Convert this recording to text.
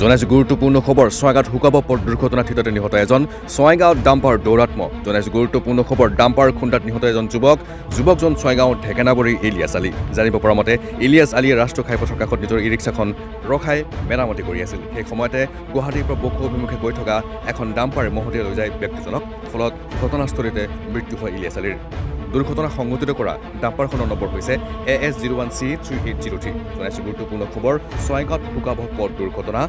জনাইছো গুৰুত্বপূৰ্ণ খবৰ ছয়গাঁৱত হুকাব পথ দুৰ্ঘটনাত হিততে নিহত এজন ছয়গাঁৱত ডাম্পাৰ দৌৰাত্ম জনাইছো গুৰুত্বপূৰ্ণ খবৰ ডাম্পাৰ খুন্দাত নিহত এজন যুৱকজন ছয়গাঁৱৰ ঢেকেনাবৰী ইলিয়াছ আলী জানিব পৰা মতে ইলিয়াছ আলীয়ে ৰাষ্ট্ৰীয় ঘাইপথৰ কাষত নিজৰ ই ৰিক্সাখন ৰখাই মেৰামতি কৰি আছিল সেই সময়তে গুৱাহাটীৰ পৰা বকো অভিমুখে গৈ থকা এখন ডাম্পাৰে মহতিয়াই লৈ যায় ব্যক্তিজনক ফলত ঘটনাস্থলীতে মৃত্যু হয় ইলিয়াছ আলীৰ দুৰ্ঘটনা সংঘটিত কৰা ডাম্পাৰখনৰ নম্বৰ হৈছে AS01C3803 জনাইছো গুৰুত্বপূৰ্ণ খবৰ ছয়গাঁৱত হুকাব পথ দুৰ্ঘটনা